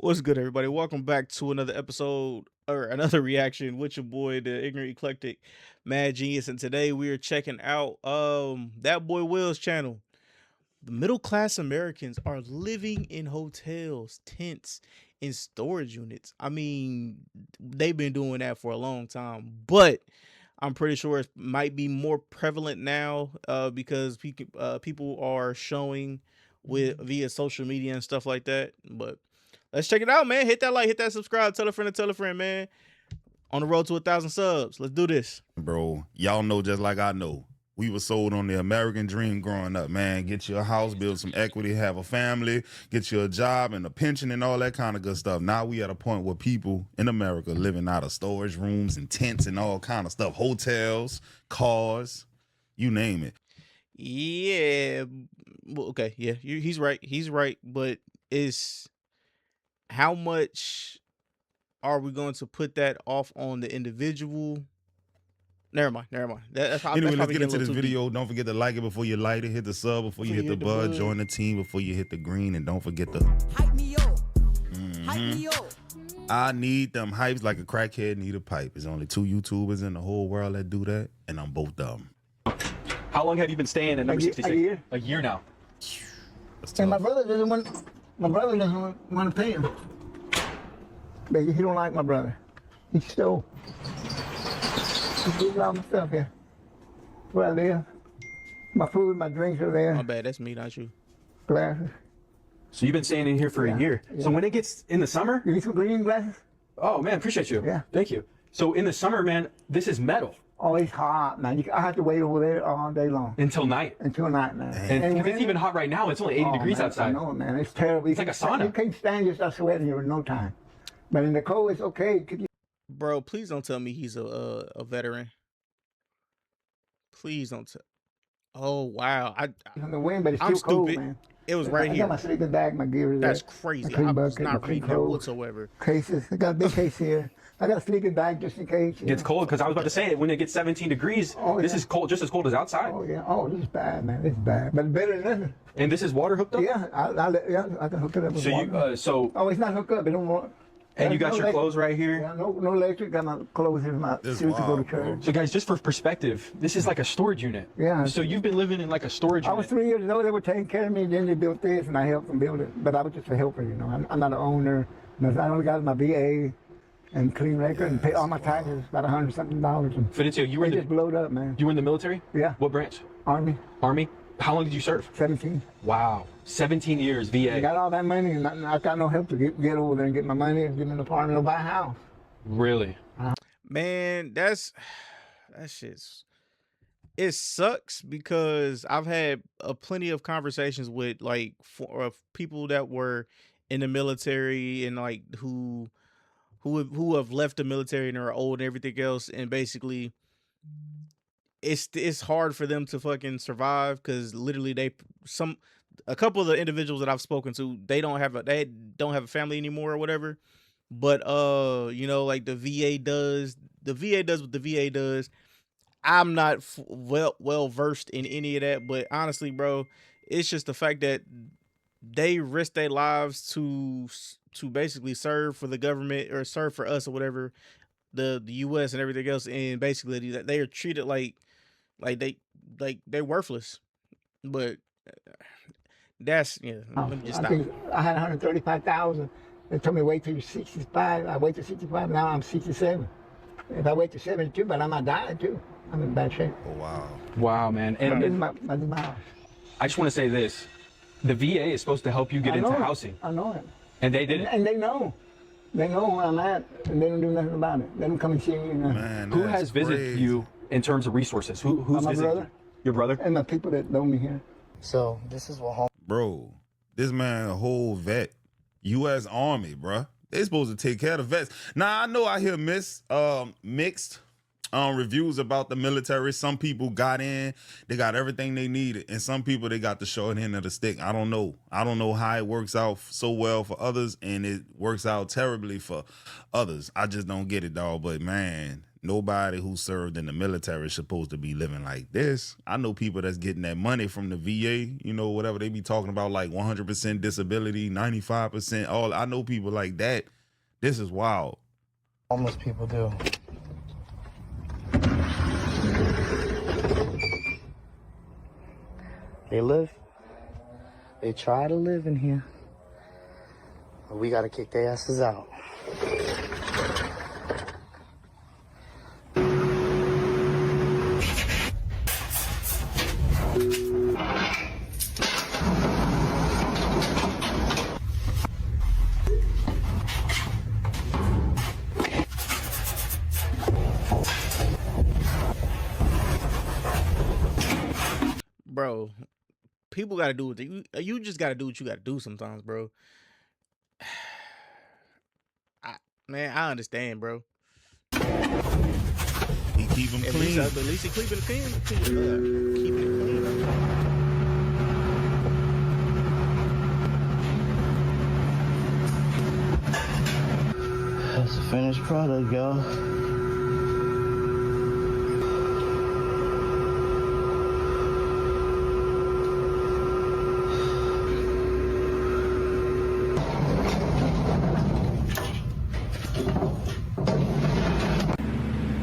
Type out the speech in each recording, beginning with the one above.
What's good, everybody? Welcome back to another episode or another reaction with your boy, the ignorant eclectic Mad Genius. And today we are checking out that boy Will's channel. The middle class Americans are living in hotels, tents, and storage units. I mean, they've been doing that for a long time, but I'm pretty sure it might be more prevalent now because people are showing with via social media and stuff like that. But let's check it out, man. Hit that like, hit that subscribe, tell a friend, man. On the road to 1,000 subs. Let's do this. Bro, y'all know just like I know. We were sold on the American dream growing up, man. Get you a house, build some equity, have a family, get you a job and a pension and all that kind of good stuff. Now we at a point where people in America living out of storage rooms and tents and all kind of stuff. Hotels, cars, you name it. Yeah. Well, okay. Yeah, he's right. He's right. But it's how much are we going to put that off on the individual? Never mind. That's Anyway, let's get getting a into this little too deep. video. Don't forget to like it before you light it. Hit the sub before you hit the bud. Join the team before you hit the green. And don't forget to hype me up. Hype me up. I need them hypes like a crackhead need a pipe. There's only 2 YouTubers in the whole world that do that, and I'm both of them. How long have you been staying at number 66? A year. A year now. That's And my tough. brother doesn't want. My brother doesn't want to pay him. But he don't like my brother. He stole. He gives all my stuff here. Where I live. My food, my drinks are there. My bad. That's me, not you. Glasses. So you've been staying in here for a year. So when it gets in the summer, You need some green glasses? oh man, appreciate you. Yeah. Thank you. So in the summer, man, this is metal Oh, it's hot, man. I have to wait over there all day long until night. until night, man. And when it's even hot right now. It's only 80 degrees man, outside. I know, man. It's terrible. It's like a sauna. You can't stand just start sweating here in no time. But in the cold, it's okay. Bro, please don't tell me he's a veteran. Please don't tell. Oh wow, In the wind, but it's I'm still cold, stupid. man. It was right I here. got my sleeping bag, my gear is That's there. crazy. My clean I was bucket, my not clean reading that clothes. whatsoever. Cases. I got a big case here. I got a sleeping bag just in case. It gets cold because I was about to say when it gets 17 degrees, Oh, this yeah. is cold, just as cold as outside. Oh yeah. Oh, this is bad, man. This is bad, but better than nothing. And this is water hooked up. Yeah, I can hook it up with So water. Oh, it's not hooked up. It don't want. And you got no your electric. clothes right here. Yeah, no electric. Got my clothes here, my This suit to go to wild, bro. church. So guys, just for perspective, this is like a storage unit. Yeah. So you've been living in like a storage I unit. was 3 years old. They were taking care of me. Then they built this, and I helped them build it. But I was just a helper, you know. I'm not an owner. I only got my VA and clean record and pay all my taxes, about $100-something. And Fidencio, you were they in just the blowed up, man. you were in the military? Yeah. What branch? Army, Army? How long did you serve? 17. Wow. 17 years, I VA. got all that money, and I got no help to get over there and get my money and get an apartment or buy a house. Really? Man, that shit's it sucks because I've had plenty of conversations with like people that were in the military and like who have left the military and are old and everything else, and basically it's hard for them to fucking survive because literally a couple of the individuals that I've spoken to, they don't have a family anymore or whatever. But you know, like the VA does what the VA does. I'm not well versed in any of that, but honestly, bro, it's just the fact that they risk their lives to basically serve for the government or serve for us or whatever, the US and everything else, and basically they are treated like they're worthless. But that's let me just I stop. think I had 135,000. They told me wait till you're 65. I wait till 65. Now I'm 67. If I wait till 72, but I might die too. I'm in bad shape. Oh, wow. Wow, man. This is And my house. I just want to say this. The VA is supposed to help you get I into know it. housing. I know it. And they didn't. And they know. They know where I'm at, and they don't do nothing about it. They don't come and see me. Man, Who that's has visited crazy. you in terms of resources? Who's My visited brother. you? Your brother? And the people that know me here. So this is what home. Bro, this man a whole vet. U.S. Army, bruh. They supposed to take care of the vets. Now, I know I hear mixed reviews about the military. Some people got in, they got everything they needed, and some people they got the short end of the stick. I don't know. I don't know how it works out so well for others, and it works out terribly for others. I just don't get it, dog. But man, nobody who served in the military is supposed to be living like this. I know people that's getting that money from the VA, you know, whatever they be talking about, like 100% disability, 95%. All I know people like that. This is wild. Homeless people do. They try to live in here, but we gotta kick their asses out. Bro, people gotta do what you just gotta do what you gotta do sometimes, bro. Man, I understand, bro. He keep them At clean. least he keeping it clean. Keeping it clean. That's a finished product, y'all.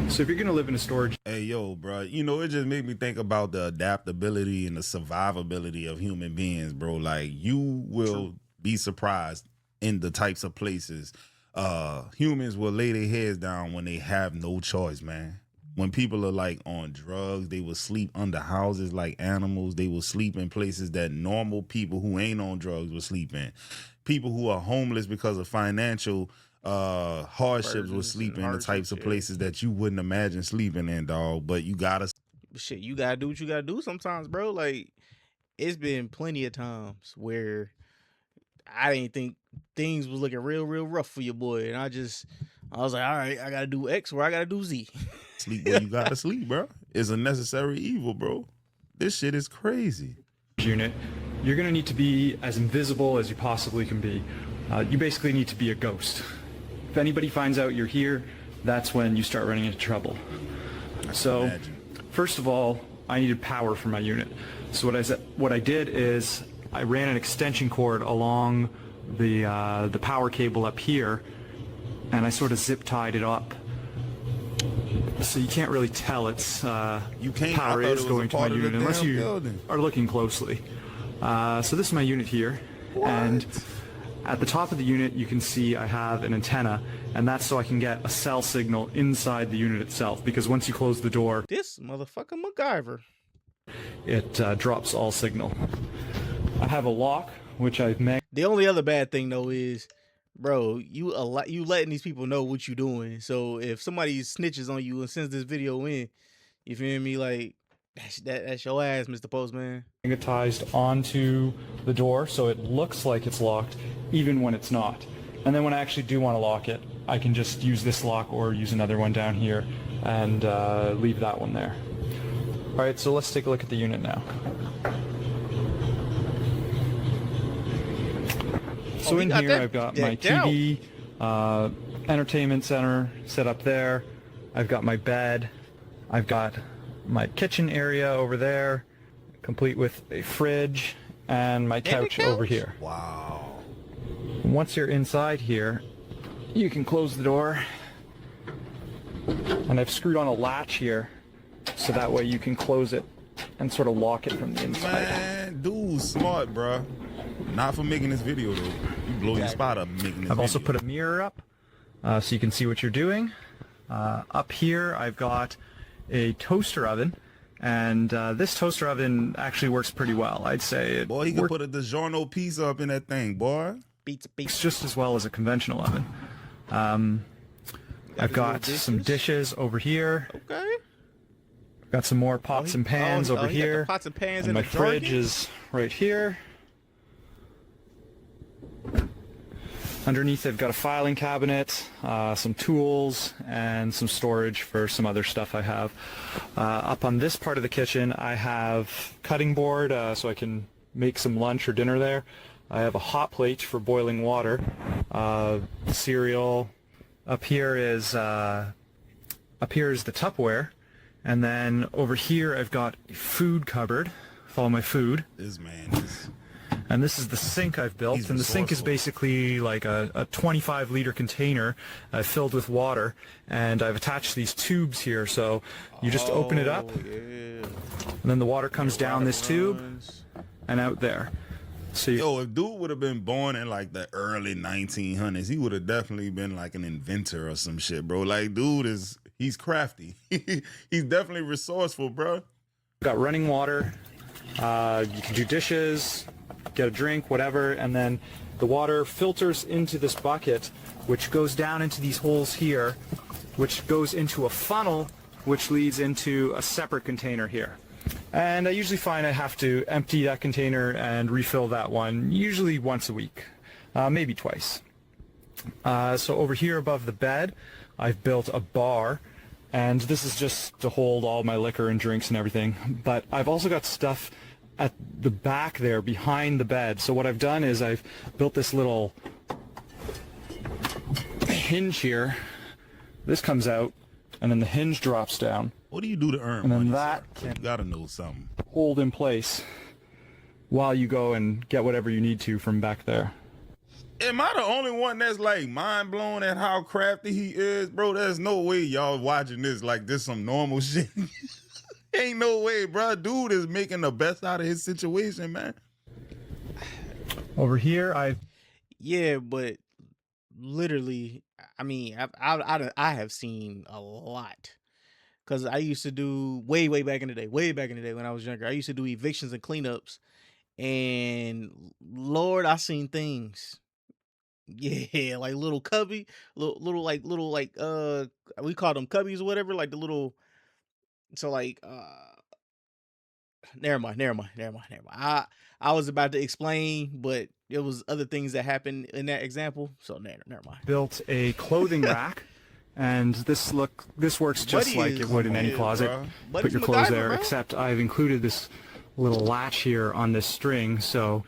So if you're going to live in a storage, Hey, yo, bro, you know, it just made me think about the adaptability and the survivability of human beings, bro. Like, you will be surprised in the types of places humans will lay their heads down when they have no choice, man. When people are like on drugs, they will sleep under houses like animals. They will sleep in places that normal people who ain't on drugs will sleep in. People who are homeless because of financial hardships will Burdens sleep and in the types of hardships, yeah. places that you wouldn't imagine sleeping in, dog. But you gotta Shit, you gotta do what you gotta do sometimes, bro. Like, it's been plenty of times where I didn't think things was looking real rough for your boy, and I was like, all right, I gotta do X or I gotta do Z. sleep where you gotta sleep, bro. It's a necessary evil, bro. This shit is crazy. unit, you're going to need to be as invisible as you possibly can be. You basically need to be a ghost. If anybody finds out you're here, that's when you start running into trouble. So, imagine. first of all, I needed power for my unit. So what I did is I ran an extension cord along the power cable up here, and I sort of zip tied it up. So you can't really tell it's You can't. power I thought it is was a going to my part of the unit unless damn you building. are looking closely. So this is my unit here, and at the top of the unit you can see I have an antenna, and that's so I can get a cell signal inside the unit itself, because once you close the door, This motherfucker MacGyver. it drops all signal. I have a lock, which I've The only other bad thing though is, bro, you letting these people know what you doing. So if somebody snitches on you and sends this video in, you feel me? Like that's your ass, Mr. Postman. magnetized onto the door so it looks like it's locked even when it's not. And then when I actually do want to lock it, I can just use this lock or use another one down here and leave that one there. Alright, so let's take a look at the unit now. So he in got here that I've got my decked out. TV, entertainment center set up there. I've got my bed. I've got my kitchen area over there, complete with a fridge and my couch over here. Wow. Once you're inside here, you can close the door. And I've screwed on a latch here, so that way you can close it and sort of lock it from the inside. Man, dude, smart, bro. Not for making this video though. You blow your spot up making this I've also video. put a mirror up so you can see what you're doing. Up here I've got a toaster oven, and this toaster oven actually works pretty well. I'd say it Boy, he could works put a DiGiorno pizza up in that thing, boy. Beats. just as well as a conventional oven. I've got some dishes over here. Okay. Got some more pots and pans over he got the here. pots and pans And in my the fridge Jergens? is right here. Underneath I've got a filing cabinet, some tools, and some storage for some other stuff I have. Up on this part of the kitchen I have cutting board so I can make some lunch or dinner there. I have a hot plate for boiling water, cereal. Up here is Up here is the Tupperware. And then over here I've got a food cupboard with all my food. This man is... And this is the sink I've built. He's And the sink is resourceful. basically like a 25-liter container filled with water. And I've attached these tubes here, so you just open it up, Oh, yeah. and then the water comes down this tube and out there. So you, Yo, if dude would have been born in like the early 1900s, he would have definitely been like an inventor or some shit, bro. Like, dude he's crafty. He's definitely resourceful, bro. got running water. You can do dishes, get a drink, whatever, and then the water filters into this bucket, which goes down into these holes here, which goes into a funnel, which leads into a separate container here. And I usually find I have to empty that container and refill that one, usually once a week, maybe twice. So over here above the bed, I've built a bar, and this is just to hold all my liquor and drinks and everything. But I've also got stuff at the back there behind the bed. So what I've done is I've built this little hinge here. This comes out, and then the hinge drops down. What do you do to earn And then money? that sir? You gotta know something. Hold in place while you go and get whatever you need to from back there. Am I the only one that's like mind blown at how crafty he is, bro? There's no way y'all watching this like this some normal shit. Ain't no way, bro. Dude is making the best out of his situation, man. Over here, Yeah, but literally, I mean, I have seen a lot. Because I used to do way back in the day when I was younger. I used to do evictions and cleanups. And Lord, I seen things. Yeah, like little cubby, little like we call them cubbies or whatever, like the little, so like never mind. I was about to explain, but it was other things that happened in that example, so never mind. built a clothing rack, and this works just Buddy like is- it would in any yeah, closet. bro. Buddy's Put your clothes MacGyver, there, bro. except I've included this little latch here on this string, so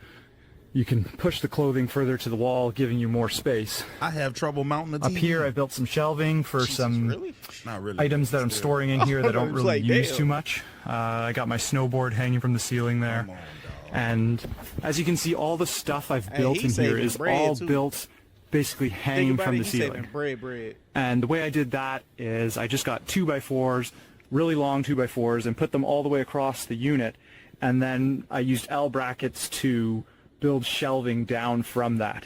you can push the clothing further to the wall, giving you more space. I have trouble mounting the TV. Up here, I built some shelving for some Really? Not really. items that I'm Still. storing in here that I don't It's really like, use damn. too much. I got my snowboard hanging from the ceiling there. Come on, dog. And as you can see, all the stuff I've Hey, built he's in here saving is bread, all too. built basically Think hanging about from it, the he's ceiling. saving bread. And the way I did that is I just got 2x4s, really long 2x4s, and put them all the way across the unit. And then I used L brackets to build shelving down from that.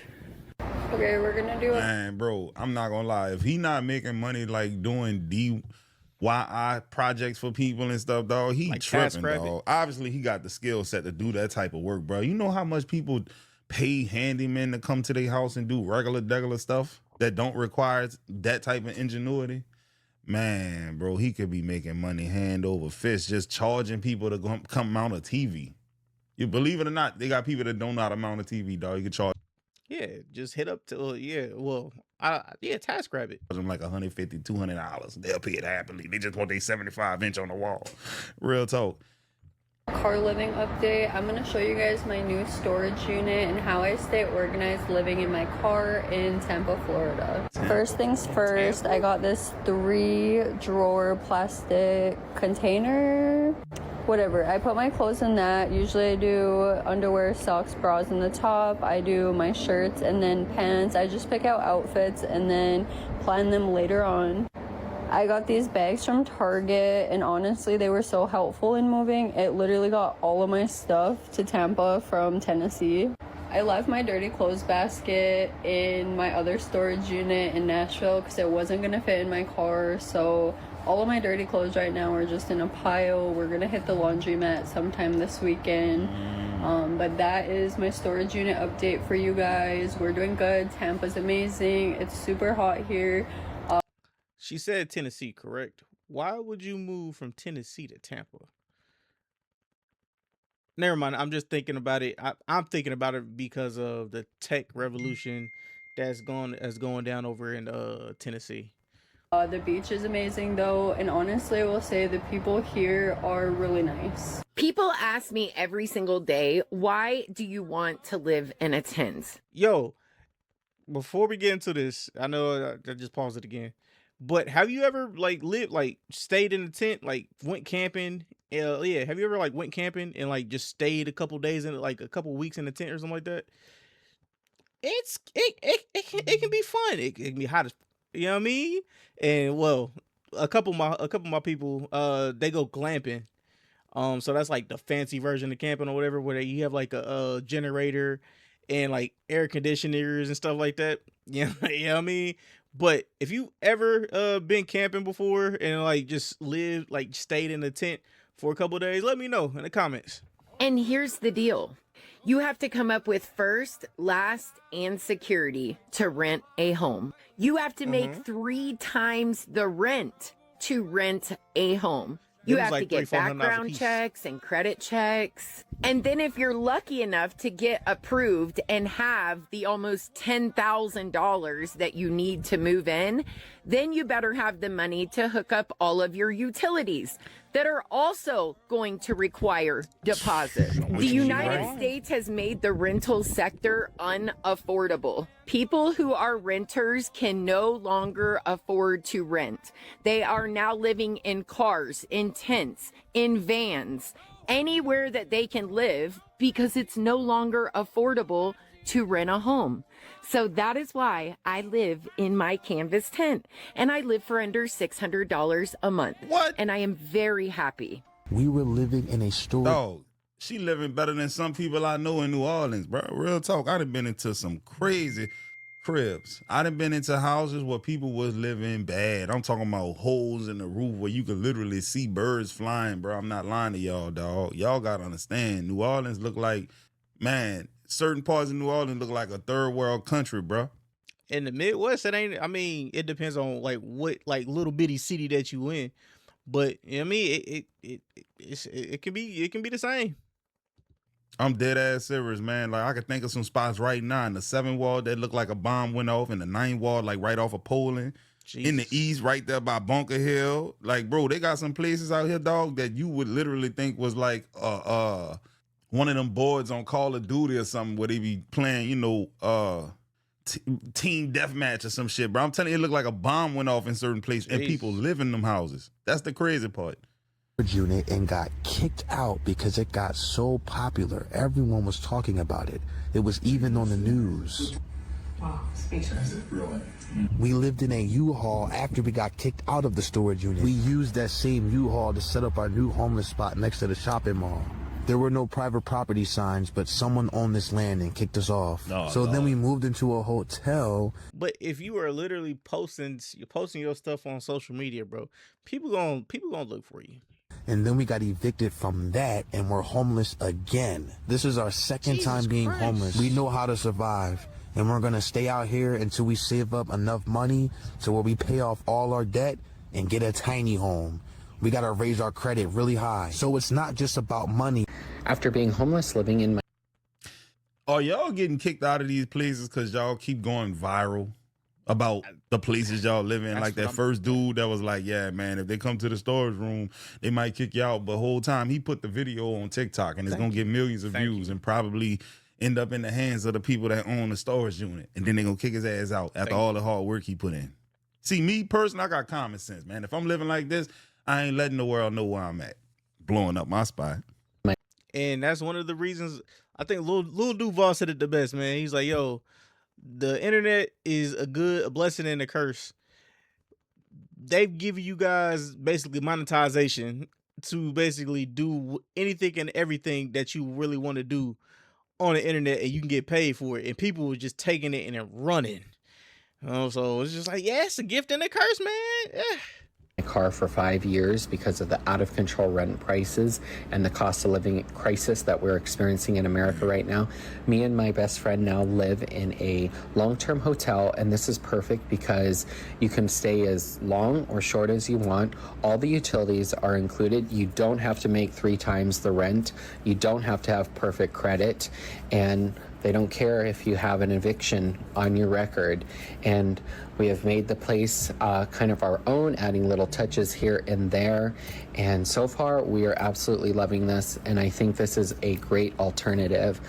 Okay, we're gonna do a Man, bro, I'm not gonna lie. If he not making money like doing DIY projects for people and stuff, dog, he Like tripping, TaskRabbit? dog. Obviously, he got the skill set to do that type of work, bro. You know how much people pay handymen to come to their house and do regular stuff that don't require that type of ingenuity? Man, bro, he could be making money hand over fist just charging people to come mount a TV. You believe it or not, they got people that don't know how to mount a TV, dog. You can charge Yeah, just hit up to TaskRabbit. them like $150, $200. They'll pay it happily. They just want their 75-inch on the wall. Real talk. car living update. I'm gonna show you guys my new storage unit and how I stay organized living in my car in Tampa, Florida. First things first, I got this 3-drawer plastic container. Whatever, I put my clothes in that. Usually I do underwear, socks, bras in the top. I do my shirts and then pants. I just pick out outfits and then plan them later on. I got these bags from Target, and honestly, they were so helpful in moving. It literally got all of my stuff to Tampa from Tennessee. I left my dirty clothes basket in my other storage unit in Nashville because it wasn't gonna fit in my car, so all of my dirty clothes right now are just in a pile. We're gonna hit the laundromat sometime this weekend. But that is my storage unit update for you guys. We're doing good. Tampa's amazing. It's super hot here. She said Tennessee, correct? Why would you move from Tennessee to Tampa? Never mind. I'm just thinking about it. I'm thinking about it because of the tech revolution that's going down over in Tennessee. The beach is amazing though, and honestly I will say the people here are really nice. People ask me every single day, why do you want to live in a tent? Yo, before we get into this, I know I just paused it again, But have you ever like lived, like stayed in a tent, like went camping? Yeah. Have you ever like went camping and like just stayed a couple days in, like a couple weeks in a tent or something like that? It can be fun. It can be hot as, you know what I mean? And well, a couple of my people, they go glamping. So that's like the fancy version of camping or whatever, where you have like a generator and like air conditioners and stuff like that. Yeah, you know what I mean? But if you ever been camping before and like just lived, like stayed in a tent for a couple of days, let me know in the comments. And here's the deal. You have to come up with first, last, and security to rent a home. You have to make 3 times the rent to rent a home. You have to get background checks and credit checks. And then if you're lucky enough to get approved and have the almost $10,000 that you need to move in, then you better have the money to hook up all of your utilities that are also going to require deposits. The United States has made the rental sector unaffordable. People who are renters can no longer afford to rent. They are now living in cars, in tents, in vans, anywhere that they can live because it's no longer affordable to rent a home. So that is why I live in my canvas tent, and I live for under $600 a month. What? And I am very happy. We were living in a store. Dog, she living better than some people I know in New Orleans, bro. Real talk. I done been into some crazy cribs. I done been into houses where people was living bad. I'm talking about holes in the roof where you could literally see birds flying, bro. I'm not lying to y'all, dog. Y'all gotta understand. New Orleans look like, man, certain parts of New Orleans look like a third world country, bro. In the Midwest, it ain't. I mean, it depends on like what like little bitty city that you in, but you know what I mean, it can be the same. I'm dead ass serious, man. Like I can think of some spots right now in the 7th ward that look like a bomb went off, in the 9th ward, like right off of Poland. Jesus. In the east, right there by Bunker Hill. Like, bro, they got some places out here, dog, that you would literally think was like one of them boards on Call of Duty or something where they be playing, you know, team deathmatch or some shit, bro. I'm telling you, it looked like a bomb went off in certain places and people live in them houses. That's the crazy part. Unit and got kicked out because it got so popular. Everyone was talking about it. It was even on the news. Wow, speechless. Really? We lived in a U-Haul after we got kicked out of the storage unit. We used that same U-Haul to set up our new homeless spot next to the shopping mall. There were no private property signs, but someone owned this land and kicked us off. Then we moved into a hotel. But if you are literally posting your stuff on social media, bro, people gonna look for you. And then we got evicted from that and we're homeless again. This is our second time being homeless. We know how to survive. And we're gonna stay out here until we save up enough money to where we pay off all our debt and get a tiny home. We gotta raise our credit really high. So it's not just about money. After being homeless, living in my... Are y'all getting kicked out of these places because y'all keep going viral about the places y'all live in? Like that first dude that was like, yeah, man, if they come to the storage room, they might kick you out. But whole time he put the video on TikTok and it's going to get millions of views and probably end up in the hands of the people that own the storage unit. And then they're going to kick his ass out after all the hard work he put in. See, me personally, I got common sense, man. If I'm living like this, I ain't letting the world know where I'm at. Blowing up my spot. And that's one of the reasons I think Lil Duval said it the best, man. He's like, yo, the internet is a blessing and a curse. They've given you guys basically monetization to basically do anything and everything that you really want to do on the internet, and you can get paid for it. And people were just taking it and then running. So it's just like, yeah, it's a gift and a curse, man. Yeah. My car for 5 years because of the out-of-control rent prices and the cost of living crisis that we're experiencing in America right now. Me and my best friend now live in a long-term hotel, and this is perfect because you can stay as long or short as you want. All the utilities are included. You don't have to make 3 times the rent. You don't have to have perfect credit, and they don't care if you have an eviction on your record. And we have made the place kind of our own, adding little touches here and there. And so far, we are absolutely loving this. And I think this is a great alternative.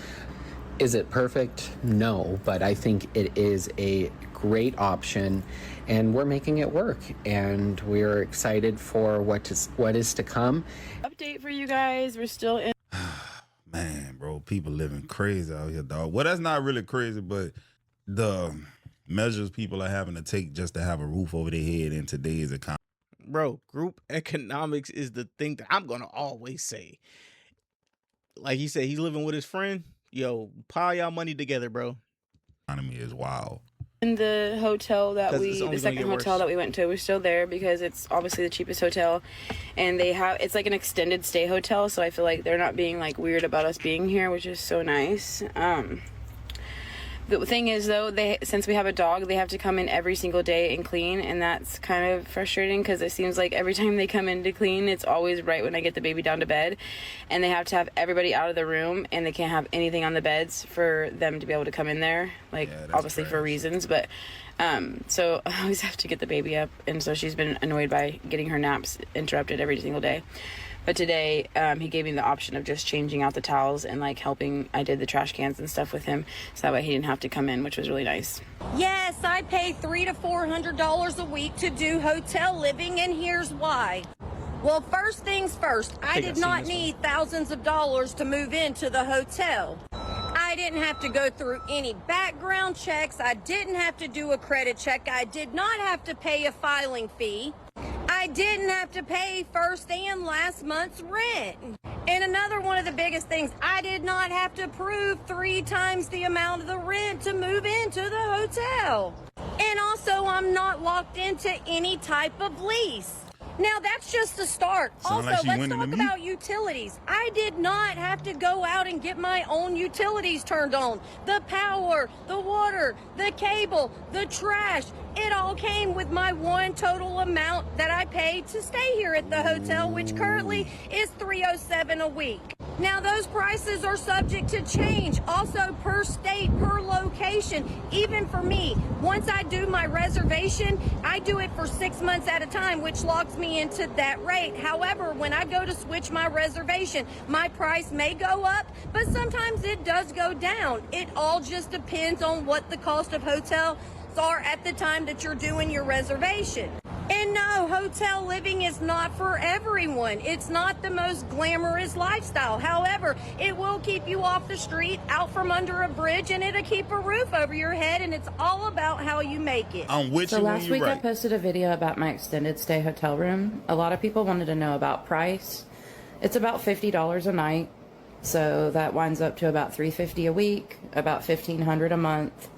Is it perfect? No, but I think it is a great option, and we're making it work. And we're excited for what is to come. Update for you guys. We're still in. Man, bro, people living crazy out here, dog. Well, that's not really crazy, but the measures people are having to take just to have a roof over their head in today's economy. Bro, group economics is the thing that I'm gonna always say. Like he said, he's living with his friend. Yo, pile y'all money together, bro. Economy is wild. In the hotel that the second hotel that we went to, we're still there because it's obviously the cheapest hotel, and it's like an extended stay hotel, so I feel like they're not being like weird about us being here, which is so nice. The thing is though, since we have a dog, they have to come in every single day and clean, and that's kind of frustrating because it seems like every time they come in to clean, it's always right when I get the baby down to bed, and they have to have everybody out of the room, and they can't have anything on the beds for them to be able to come in there, like obviously for reasons, but so I always have to get the baby up, and so she's been annoyed by getting her naps interrupted every single day. But today, he gave me the option of just changing out the towels and like helping. I did the trash cans and stuff with him, so that way he didn't have to come in, which was really nice. Yes, I pay $300 to $400 a week to do hotel living, and here's why. Well, first things first, I did not need thousands of dollars to move into the hotel. I didn't have to go through any background checks. I didn't have to do a credit check. I did not have to pay a filing fee. I didn't have to pay first and last month's rent. And another one of the biggest things, I did not have to prove 3 times the amount of the rent to move into the hotel. And also, I'm not locked into any type of lease. Now, that's just the start. Also, let's talk about utilities. I did not have to go out and get my own utilities turned on. The power, the water, the cable, the trash. It all came with my one total amount that I paid to stay here at the hotel, which currently is $307 a week. Now, those prices are subject to change, also per state, per location. Even for me, once I do my reservation, I do it for 6 months at a time, which locks me into that rate. However, when I go to switch my reservation, my price may go up, but sometimes it does go down. It all just depends on what the cost of hotels are at the time that you're doing your reservation. And no, hotel living is not for everyone. It's not the most glamorous lifestyle. However, it will keep you off the street, out from under a bridge, and it'll keep a roof over your head, and it's all about how you make it. I'm with so you last week I posted a video about my extended stay hotel room. A lot of people wanted to know about price. It's about $50 a night, so that winds up to about $350 a week, about $1,500 a month.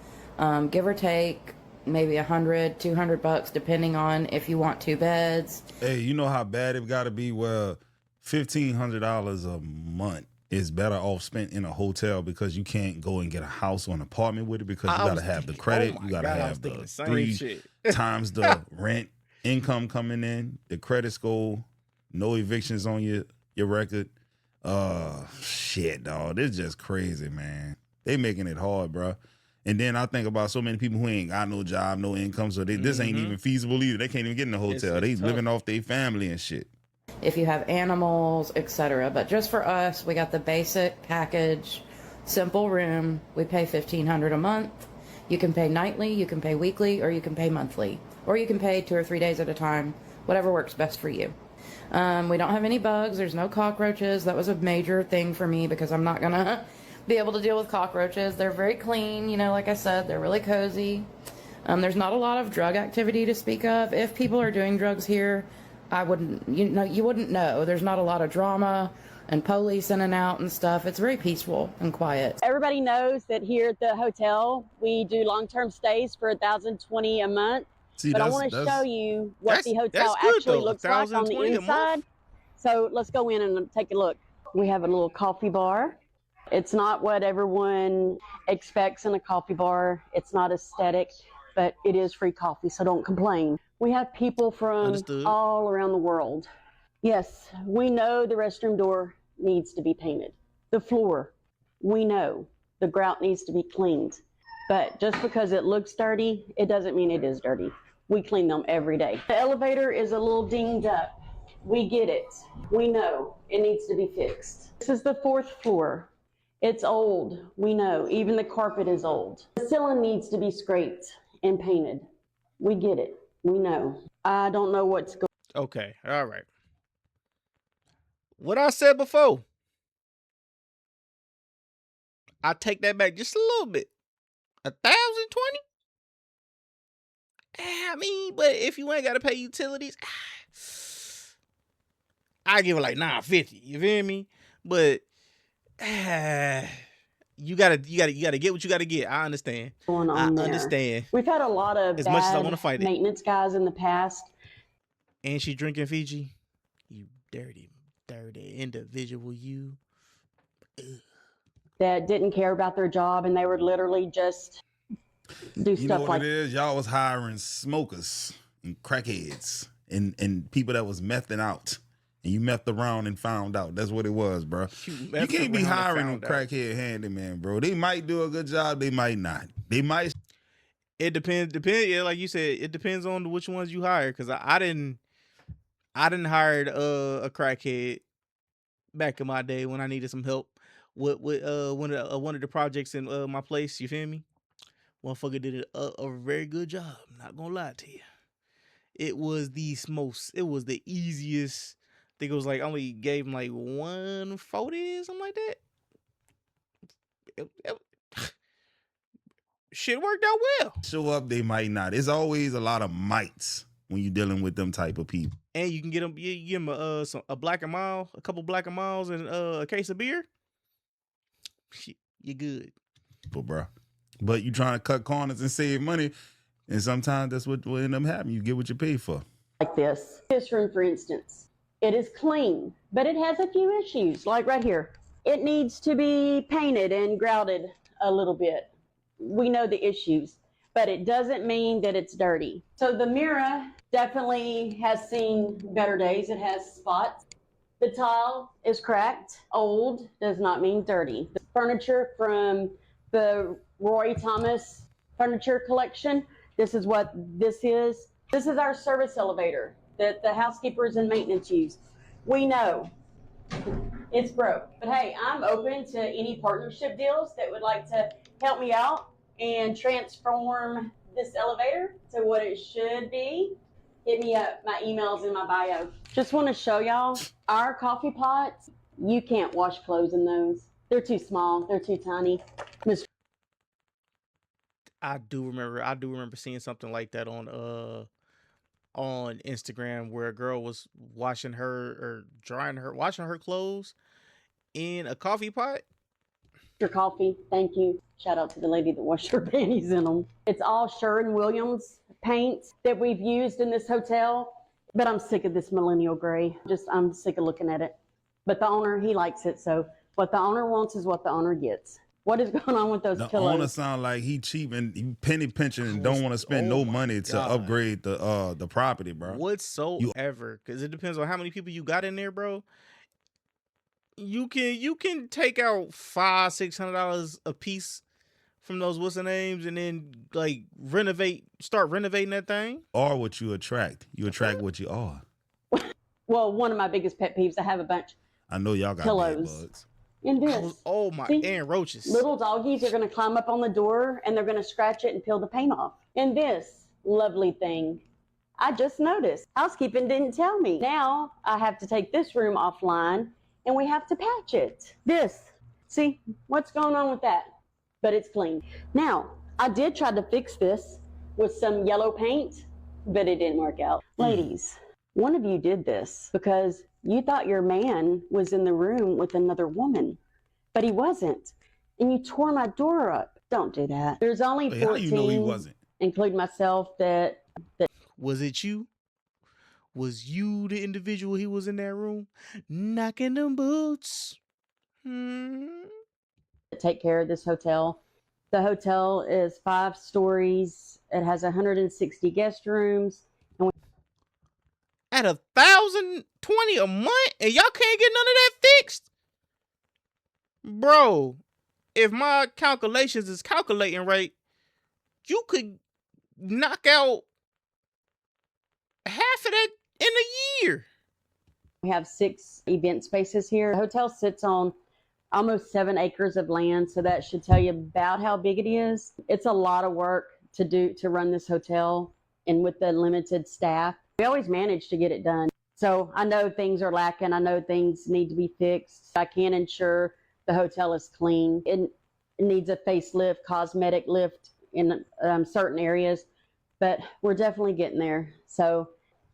Give or take, maybe $100, $200, depending on if you want 2 beds. Hey, you know how bad it got to be? Well, $1,500 a month is better off spent in a hotel because you can't go and get a house or an apartment with it because you got to have the credit. You got to have the 3 times the rent income coming in, the credit score, no evictions on your record. Shit, dog. This is just crazy, man. They making it hard, bro. And then I think about so many people who ain't got no job, no income, so this ain't even feasible either. They can't even get in the hotel. They living off their family and shit. If you have animals, etc. But just for us, we got the basic package, simple room. We pay $1,500 a month. You can pay nightly, you can pay weekly, or you can pay monthly. Or you can pay 2 or 3 days at a time, whatever works best for you. We don't have any bugs. There's no cockroaches. That was a major thing for me because I'm not going to be able to deal with cockroaches. They're very clean, you know, like I said, they're really cozy. There's not a lot of drug activity to speak of. If people are doing drugs here, you wouldn't know. There's not a lot of drama and police in and out and stuff. It's very peaceful and quiet. Everybody knows that here at the hotel, we do long-term stays for $1,020 a month. See, but I want to show you what the hotel actually looks like on the inside. So let's go in and take a look. We have a little coffee bar. It's not what everyone expects in a coffee bar. It's not aesthetic, but it is free coffee, so don't complain. We have people from all around the world. Yes, we know the restroom door needs to be painted. The floor, we know the grout needs to be cleaned. But just because it looks dirty, it doesn't mean it is dirty. We clean them every day. The elevator is a little dinged up. We get it. We know it needs to be fixed. This is the 4th floor. It's old, we know. Even the carpet is old. The ceiling needs to be scraped and painted. We get it. We know. I don't know what's going Okay, all right. What I said before, I take that back just a little bit. 1,020? I mean, but if you ain't got to pay utilities, I give it like 950. You feel me? But you gotta get what you gotta get. I understand. on I there. understand. We've had a lot of As much as I bad want to fight it. maintenance guys in the past. And she drinking Fiji. You dirty individual. You. Ugh. That didn't care about their job, and they would literally just do You stuff know what like it is? Y'all was hiring smokers and crackheads and people that was mething out. And you methed around and found out. That's what it was, bro. You can't be hiring a crackhead handyman, bro. They might do a good job. They might not. They might. It depends. Yeah, like you said, it depends on which ones you hire. Because I didn't hire a crackhead back in my day when I needed some help with one of the projects in my place. You feel me? Motherfucker did a very good job. Not gonna lie to you. It was the easiest. I think it was like only gave him like 140 or something like that. Shit worked out well. Show up, they might not. It's always a lot of mites when you're dealing with them type of people. And you can get them. You give them a Black and Mild, a couple Black and Milds, and a case of beer. You're good. But you trying to cut corners and save money, and sometimes that's what will end up happening. You get what you pay for. like this. This room, for instance, it is clean, but it has a few issues, like right here. It needs to be painted and grouted a little bit. We know the issues, but it doesn't mean that it's dirty. So the mirror definitely has seen better days. It has spots. The tile is cracked. Old does not mean dirty. The furniture from the Roy Thomas furniture collection, this is what this is. This is our service elevator that the housekeepers and maintenance use. We know it's broke, but hey, I'm open to any partnership deals that would like to help me out and transform this elevator to what it should be. Hit me up. My email's in my bio. Just want to show y'all our coffee pots. You can't wash clothes in those. They're too small. They're too tiny. I do remember seeing something like that on Instagram where a girl was washing her clothes in a coffee pot. Your coffee, thank you. Shout out to the lady that washed her panties in them. It's all Sherwin-Williams paints that we've used in this hotel, but I'm sick of this millennial gray. I'm sick of looking at it. But the owner, he likes it, so what the owner wants is what the owner gets. What is going on with those the pillows? The owner sound like he cheap and he penny pinching and don't want to spend no money to upgrade the property, bro. Whatsoever, because it depends on how many people you got in there, bro. You can take out $500-$600 a piece from those what's the names, and then like start renovating that thing. Or what you attract. You attract what you are. Well, one of my biggest pet peeves, I have a bunch. I know y'all got pillows. Bed bugs. In this. Oh my, and roaches. Little doggies are going to climb up on the door and they're going to scratch it and peel the paint off. And this lovely thing, I just noticed. Housekeeping didn't tell me. Now I have to take this room offline and we have to patch it. See, what's going on with that? But it's clean. Now, I did try to fix this with some yellow paint, but it didn't work out. Ladies, one of you did this because you thought your man was in the room with another woman, but he wasn't. And you tore my door up. Don't do that. There's only 14, how you know he wasn't? Including myself, that... Was it you? Was you the individual he was in that room knocking them boots? Take care of this hotel. The hotel is 5 stories. It has 160 guest rooms. And at $1,020 a month, and y'all can't get none of that fixed, bro. If my calculations is calculating right, you could knock out half of that in a year. We have 6 event spaces here. The hotel sits on almost 7 acres of land, so that should tell you about how big it is. It's a lot of work to run this hotel, and with the limited staff, we always manage to get it done. So I know things are lacking. I know things need to be fixed. I can't ensure the hotel is clean. It needs a facelift, cosmetic lift in certain areas, but we're definitely getting there. So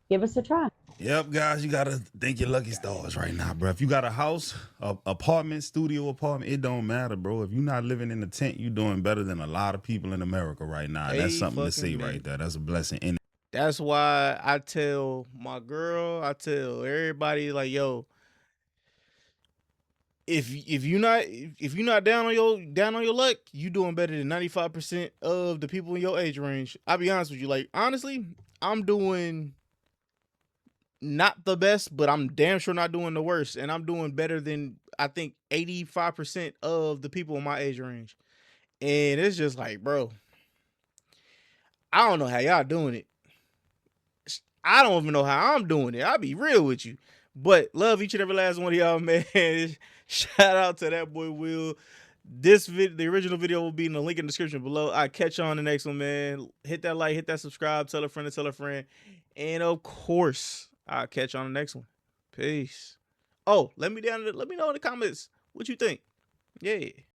give us a try. Yep, guys, you gotta thank your lucky stars right now, bro. If you got a house, apartment, studio apartment, it don't matter, bro. If you're not living in a tent, you're doing better than a lot of people in America right now. That's something to see right there. That's a blessing in it. That's why I tell my girl, I tell everybody, like, yo, if you're not down on your luck, you doing better than 95% of the people in your age range. I'll be honest with you. Like, honestly, I'm doing not the best, but I'm damn sure not doing the worst. And I'm doing better than, I think, 85% of the people in my age range. And it's just like, bro, I don't know how y'all doing it. I don't even know how I'm doing it. I'll be real with you. But love each and every last one of y'all, man. Shout out to that boy Will. The original video will be in the link in the description below. I'll catch you on the next one, man. Hit that like, hit that subscribe, tell a friend to tell a friend. And of course, I'll catch you on the next one. Peace. Oh, let me know in the comments what you think. Yeah.